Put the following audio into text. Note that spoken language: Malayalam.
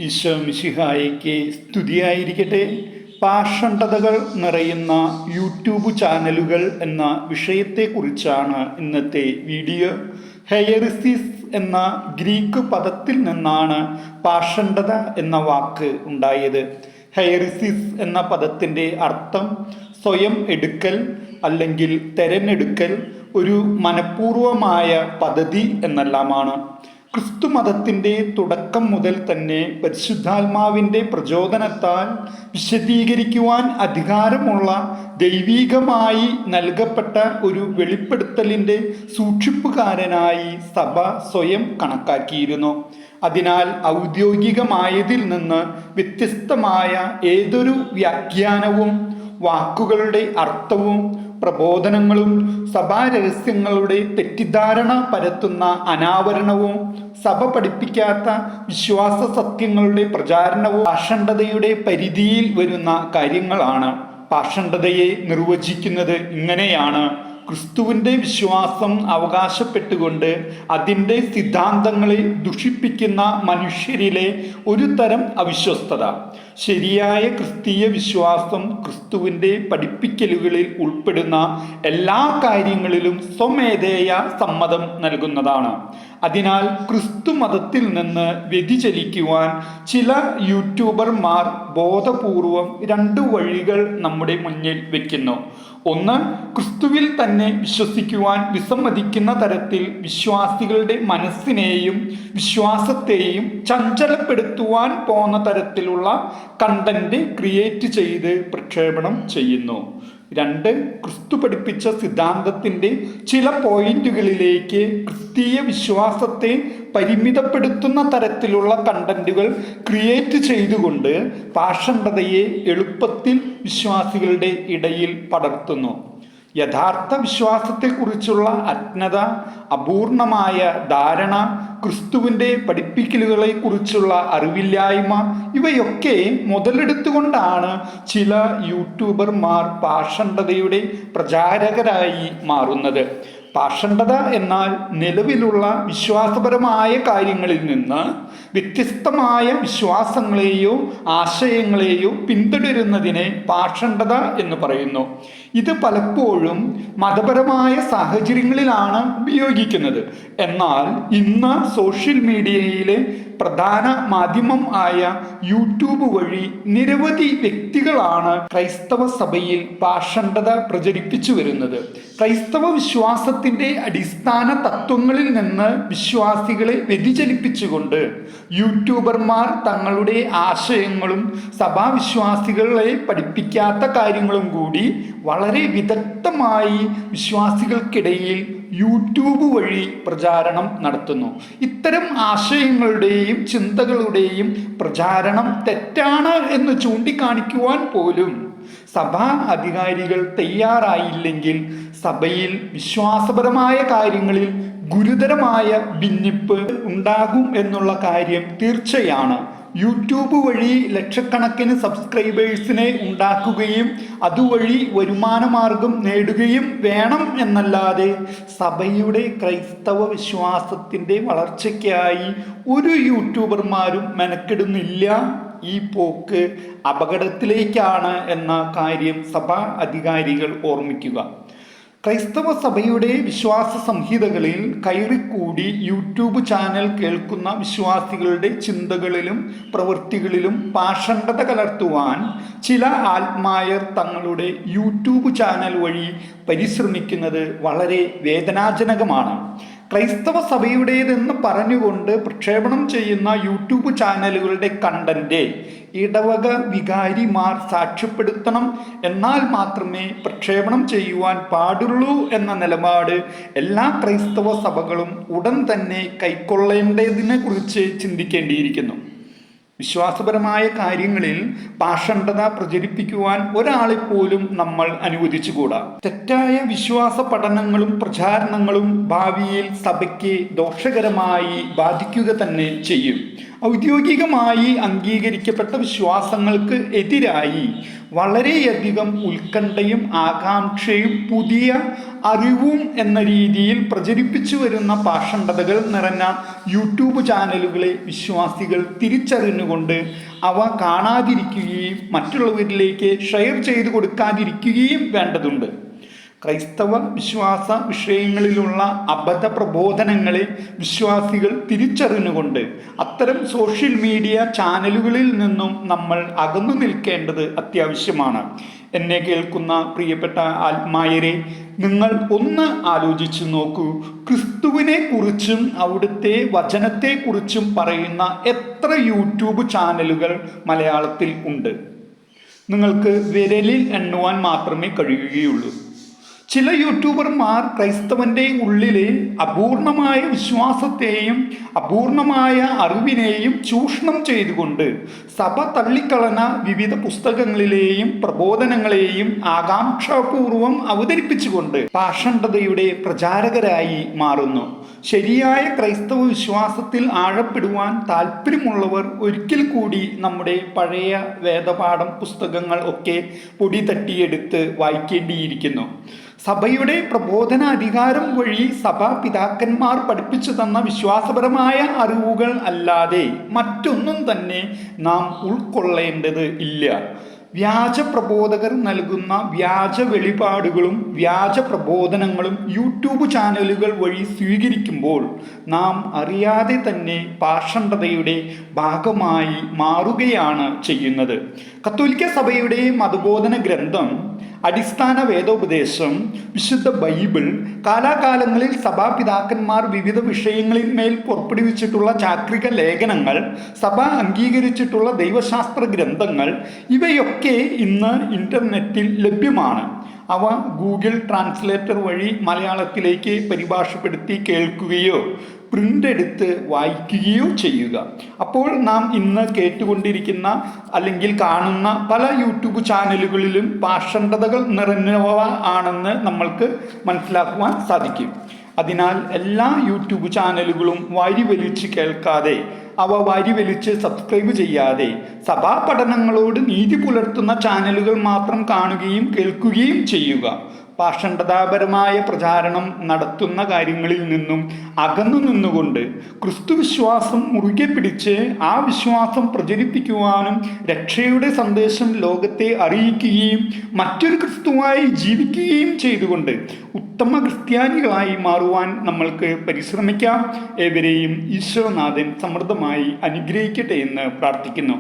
ഈശോ മിശിഹായിക്ക് സ്തുതിയായിരിക്കട്ടെ. പാഷണ്ഡതകൾ നിറയുന്ന യൂട്യൂബ് ചാനലുകൾ എന്ന വിഷയത്തെക്കുറിച്ചാണ് ഇന്നത്തെ വീഡിയോ. ഹെയറിസിസ് എന്ന ഗ്രീക്ക് പദത്തിൽ നിന്നാണ് പാഷണ്ഡത എന്ന വാക്ക് ഉണ്ടായത്. ഹെയറിസിസ് എന്ന പദത്തിൻ്റെ അർത്ഥം സ്വയം എടുക്കൽ അല്ലെങ്കിൽ തെരഞ്ഞെടുക്കൽ, ഒരു മനഃപൂർവമായ പദ്ധതി എന്നെല്ലാമാണ്. ക്രിസ്തു മതത്തിൻ്റെ തുടക്കം മുതൽ തന്നെ പരിശുദ്ധാത്മാവിൻ്റെ പ്രചോദനത്താൽ വിശദീകരിക്കുവാൻ അധികാരമുള്ള ദൈവികമായി നൽകപ്പെട്ട ഒരു വെളിപ്പെടുത്തലിൻ്റെ സൂക്ഷിപ്പുകാരനായി സഭ സ്വയം കണക്കാക്കിയിരുന്നു. അതിനാൽ ഔദ്യോഗികമായതിൽ നിന്ന് വ്യത്യസ്തമായ ഏതൊരു വ്യാഖ്യാനവും വാക്കുകളുടെ അർത്ഥവും പ്രബോധനങ്ങളും സഭാരഹസ്യങ്ങളുടെ തെറ്റിദ്ധാരണ പരത്തുന്ന അനാവരണവും സഭ പഠിപ്പിക്കാത്ത വിശ്വാസ സത്യങ്ങളുടെ പ്രചാരണവും പാഷണ്ഡതയുടെ പരിധിയിൽ വരുന്ന കാര്യങ്ങളാണ്. പാഷണ്ഡതയെ നിർവചിക്കുന്നത് ഇങ്ങനെയാണ്: ക്രിസ്തുവിൻ്റെ വിശ്വാസം അവകാശപ്പെട്ടുകൊണ്ട് അതിൻ്റെ സിദ്ധാന്തങ്ങളെ ദുഷിപ്പിക്കുന്ന മനുഷ്യരിലെ ഒരു തരം അവിശ്വസ്തത. ശരിയായ ക്രിസ്തീയ വിശ്വാസം ക്രിസ്തുവിൻ്റെ പഠിപ്പിക്കലുകളിൽ ഉൾപ്പെടുന്ന എല്ലാ കാര്യങ്ങളിലും സ്വമേധേയ സമ്മതം നൽകുന്നതാണ്. അതിനാൽ ക്രിസ്തു മതത്തിൽ നിന്ന് വ്യതിചലിക്കുവാൻ ചില യൂട്യൂബർമാർ ബോധപൂർവം രണ്ട് വഴികൾ നമ്മുടെ മുന്നിൽ വെക്കുന്നു. ഒന്ന്, ക്രിസ്തുവിൽ തന്നെ വിശ്വസിക്കുവാൻ വിസമ്മതിക്കുന്ന തരത്തിൽ വിശ്വാസികളുടെ മനസ്സിനെയും വിശ്വാസത്തെയും ചഞ്ചലപ്പെടുത്തുവാൻ പോന്ന തരത്തിലുള്ള കണ്ടന്റ് ക്രിയേറ്റ് ചെയ്ത് പ്രക്ഷേപണം ചെയ്യുന്നു. രണ്ട്, ക്രിസ്തു പഠിപ്പിച്ച സിദ്ധാന്തത്തിൻ്റെ ചില പോയിന്റുകളിലേക്ക് ക്രിസ്തീയ വിശ്വാസത്തെ പരിമിതപ്പെടുത്തുന്ന തരത്തിലുള്ള കണ്ടന്റുകൾ ക്രിയേറ്റ് ചെയ്തുകൊണ്ട് പാഷണ്ഡതയെ എളുപ്പത്തിൽ വിശ്വാസികളുടെ ഇടയിൽ പടർത്തുന്നു. യഥാർത്ഥ വിശ്വാസത്തെക്കുറിച്ചുള്ള അജ്ഞത, അപൂർണമായ ധാരണ, ക്രിസ്തുവിൻ്റെ പഠിപ്പിക്കലുകളെ കുറിച്ചുള്ള അറിവില്ലായ്മ ഇവയൊക്കെ മുതലെടുത്തുകൊണ്ടാണ് ചില യൂട്യൂബർമാർ പാഷണ്ഡതയുടെ പ്രചാരകരായി മാറുന്നത്. പാഷണ്ഡത എന്നാൽ നിലവിലുള്ള വിശ്വാസപരമായ കാര്യങ്ങളിൽ നിന്ന് വ്യത്യസ്തമായ വിശ്വാസങ്ങളെയോ ആശയങ്ങളെയോ പിന്തുടരുന്നതിനെ പാഷണ്ഡത എന്ന് പറയുന്നു. ഇത് പലപ്പോഴും മതപരമായ സാഹചര്യങ്ങളിലാണ് ഉപയോഗിക്കുന്നത്. എന്നാൽ ഇന്ന് സോഷ്യൽ മീഡിയയിലെ പ്രധാന മാധ്യമം ആയ യൂട്യൂബ് വഴി നിരവധി വ്യക്തികളാണ് ക്രൈസ്തവ സഭയിൽ പാഷണ്ഡത പ്രചരിപ്പിച്ചു വരുന്നത്. ക്രൈസ്തവ വിശ്വാസത്തിൻ്റെ അടിസ്ഥാന തത്വങ്ങളിൽ നിന്ന് വിശ്വാസികളെ വ്യതിചലിപ്പിച്ചുകൊണ്ട് യൂട്യൂബർമാർ തങ്ങളുടെ ആശയങ്ങളും സഭാവിശ്വാസികളെ പഠിപ്പിക്കാത്ത കാര്യങ്ങളും കൂടി വളരെ വിദഗ്ധമായി വിശ്വാസികൾക്കിടയിൽ യൂട്യൂബ് വഴി പ്രചാരണം നടത്തുന്നു. ഇത്തരം ആശയങ്ങളുടെയും ചിന്തകളുടെയും പ്രചാരണം തെറ്റാണ് എന്ന് ചൂണ്ടിക്കാണിക്കുവാൻ പോലും സഭാ അധികാരികൾ തയ്യാറായില്ലെങ്കിൽ സഭയിൽ വിശ്വാസപരമായ കാര്യങ്ങളിൽ ഗുരുതരമായ ഭിന്നിപ്പ് ഉണ്ടാകും എന്നുള്ള കാര്യം തീർച്ചയാണ്. യൂട്യൂബ് വഴി ലക്ഷക്കണക്കിന് സബ്സ്ക്രൈബേഴ്സിനെ ഉണ്ടാക്കുകയും അതുവഴി വരുമാനമാർഗം നേടുകയും വേണം എന്നല്ലാതെ സഭയുടെ ക്രൈസ്തവ വിശ്വാസത്തിൻ്റെ വളർച്ചയ്ക്കായി ഒരു യൂട്യൂബർമാരും മെനക്കെടുന്നില്ല. ഈ പോക്ക് അപകടത്തിലേക്കാണ് എന്ന കാര്യം സഭാ അധികാരികൾ ഓർമ്മിക്കുക. ക്രൈസ്തവ സഭയുടെ വിശ്വാസ സംഹിതകളിൽ കയറിക്കൂടി യൂട്യൂബ് ചാനൽ കേൾക്കുന്ന വിശ്വാസികളുടെ ചിന്തകളിലും പ്രവൃത്തികളിലും പാഷണ്ഡത കലർത്തുവാൻ ചില ആത്മായർ തങ്ങളുടെ യൂട്യൂബ് ചാനൽ വഴി പരിശ്രമിക്കുന്നത് വളരെ വേദനാജനകമാണ്. ക്രൈസ്തവ സഭയുടേതെന്ന് പറഞ്ഞുകൊണ്ട് പ്രക്ഷേപണം ചെയ്യുന്ന യൂട്യൂബ് ചാനലുകളുടെ കണ്ടന്റ് ഇടവക വികാരിമാർ സാക്ഷ്യപ്പെടുത്തണം, എന്നാൽ മാത്രമേ പ്രക്ഷേപണം ചെയ്യുവാൻ പാടുള്ളൂ എന്ന നിലപാട് എല്ലാ ക്രൈസ്തവ സഭകളും ഉടൻ തന്നെ കൈക്കൊള്ളേണ്ടതിനെ കുറിച്ച് ചിന്തിക്കേണ്ടിയിരിക്കുന്നു. വിശ്വാസപരമായ കാര്യങ്ങളിൽ പാഷണ്ഡത പ്രചരിപ്പിക്കുവാൻ ഒരാളെപ്പോലും നമ്മൾ അനുവദിച്ചുകൂടാ. തെറ്റായ വിശ്വാസ പഠനങ്ങളും പ്രചാരണങ്ങളും ഭാവിയിൽ സഭയ്ക്ക് ദോഷകരമായി ബാധിക്കുക തന്നെ ചെയ്യും. ഔദ്യോഗികമായി അംഗീകരിക്കപ്പെട്ട വിശ്വാസങ്ങൾക്ക് എതിരായി വളരെയധികം ഉത്കണ്ഠയും ആകാംക്ഷയും പുതിയ അറിവും എന്ന രീതിയിൽ പ്രചരിപ്പിച്ചു വരുന്ന പാഷണ്ഡതകൾ നിറഞ്ഞ യൂട്യൂബ് ചാനലുകളെ വിശ്വാസികൾ തിരിച്ചറിഞ്ഞുകൊണ്ട് അവ കാണാതിരിക്കുകയും മറ്റുള്ളവരിലേക്ക് ഷെയർ ചെയ്തു കൊടുക്കാതിരിക്കുകയും വേണ്ടതുണ്ട്. ക്രൈസ്തവ വിശ്വാസ വിഷയങ്ങളിലുള്ള അബദ്ധ പ്രബോധനങ്ങളെ വിശ്വാസികൾ തിരിച്ചറിഞ്ഞുകൊണ്ട് അത്തരം സോഷ്യൽ മീഡിയ ചാനലുകളിൽ നിന്നും നമ്മൾ അകന്നു നിൽക്കേണ്ടത് അത്യാവശ്യമാണ്. എന്നെ കേൾക്കുന്ന പ്രിയപ്പെട്ട ആത്മായരെ, നിങ്ങൾ ഒന്ന് ആലോചിച്ച് നോക്കൂ. ക്രിസ്തുവിനെ കുറിച്ചും അവിടുത്തെ വചനത്തെക്കുറിച്ചും പറയുന്ന എത്ര യൂട്യൂബ് ചാനലുകൾ മലയാളത്തിൽ ഉണ്ട്? നിങ്ങൾക്ക് വിരലിൽ എണ്ണുവാൻ മാത്രമേ കഴിയുകയുള്ളൂ. ചില യൂട്യൂബർമാർ ക്രൈസ്തവൻ്റെ ഉള്ളിലെ അപൂർണമായ വിശ്വാസത്തെയും അപൂർണമായ അറിവിനെയും ചൂഷണം ചെയ്തുകൊണ്ട് സഭ തള്ളിക്കളഞ്ഞ വിവിധ പുസ്തകങ്ങളിലെയും പ്രബോധനങ്ങളെയും ആകാംക്ഷാപൂർവം അവതരിപ്പിച്ചുകൊണ്ട് പാഷണ്ഡതയുടെ പ്രചാരകരായി മാറുന്നു. ശരിയായ ക്രൈസ്തവ വിശ്വാസത്തിൽ ആഴപ്പെടുവാൻ താല്പര്യമുള്ളവർ ഒരിക്കൽ കൂടി നമ്മുടെ പഴയ വേദപാഠം പുസ്തകങ്ങൾ ഒക്കെ പൊടി തട്ടിയെടുത്ത് വായിക്കേണ്ടിയിരിക്കുന്നു. സഭയുടെ പ്രബോധന അധികാരം വഴി സഭാ പിതാക്കന്മാർ പഠിപ്പിച്ചു തന്ന വിശ്വാസപരമായ അറിവുകൾ അല്ലാതെ മറ്റൊന്നും തന്നെ നാം ഉൾക്കൊള്ളേണ്ടത് ഇല്ല. വ്യാജ പ്രബോധകർ നൽകുന്ന വ്യാജ വെളിപാടുകളും വ്യാജ പ്രബോധനങ്ങളും യൂട്യൂബ് ചാനലുകൾ വഴി സ്വീകരിക്കുമ്പോൾ നാം അറിയാതെ തന്നെ പാഷണ്ഡതയുടെ ഭാഗമായി മാറുകയാണ് ചെയ്യുന്നത്. കത്തോലിക്ക സഭയുടെ മതബോധന ഗ്രന്ഥം, അടിസ്ഥാന വേദോപദേശം, വിശുദ്ധ ബൈബിൾ, കാലാകാലങ്ങളിൽ സഭാപിതാക്കന്മാർ വിവിധ വിഷയങ്ങളിൽ മേൽ പുറപ്പെടുവിച്ചിട്ടുള്ള ചാക്രിക ലേഖനങ്ങൾ, സഭ അംഗീകരിച്ചിട്ടുള്ള ദൈവശാസ്ത്ര ഗ്രന്ഥങ്ങൾ, ഇവയൊക്കെ ഇന്ന് ഇൻ്റർനെറ്റിൽ ലഭ്യമാണ്. അവ ഗൂഗിൾ ട്രാൻസ്ലേറ്റർ വഴി മലയാളത്തിലേക്ക് പരിഭാഷപ്പെടുത്തി കേൾക്കുകയോ പ്രിൻ്റ് എടുത്ത് വായിക്കുകയോ ചെയ്യുക. അപ്പോൾ നാം ഇന്ന് കേട്ടുകൊണ്ടിരിക്കുന്ന അല്ലെങ്കിൽ കാണുന്ന പല യൂട്യൂബ് ചാനലുകളിലും പാഷണ്ഡതകൾ നിറഞ്ഞവ ആണെന്ന് നമ്മൾക്ക് മനസ്സിലാക്കുവാൻ സാധിക്കും. അതിനാൽ എല്ലാ യൂട്യൂബ് ചാനലുകളും വാരി വലിച്ച് കേൾക്കാതെ, അവ വാരി വലിച്ച് സബ്സ്ക്രൈബ് ചെയ്യാതെ, സഭാ പഠനങ്ങളോട് നീതി പുലർത്തുന്ന ചാനലുകൾ മാത്രം കാണുകയും കേൾക്കുകയും ചെയ്യുക. പാഷണ്ഡതാപരമായ പ്രചാരണം നടത്തുന്ന കാര്യങ്ങളിൽ നിന്നും അകന്നു നിന്നുകൊണ്ട് ക്രിസ്തുവിശ്വാസം മുറുകെ പിടിച്ച് ആ വിശ്വാസം പ്രചരിപ്പിക്കുവാനും രക്ഷയുടെ സന്ദേശം ലോകത്തെ അറിയിക്കുകയും മറ്റൊരു ക്രിസ്തുവായി ജീവിക്കുകയും ചെയ്തുകൊണ്ട് ഉത്തമ ക്രിസ്ത്യാനികളായി മാറുവാൻ നമ്മൾക്ക് പരിശ്രമിക്കാം. ഏവരെയും ഈശ്വരനാഥൻ സമൃദ്ധമായി അനുഗ്രഹിക്കട്ടെ എന്ന് പ്രാർത്ഥിക്കുന്നു.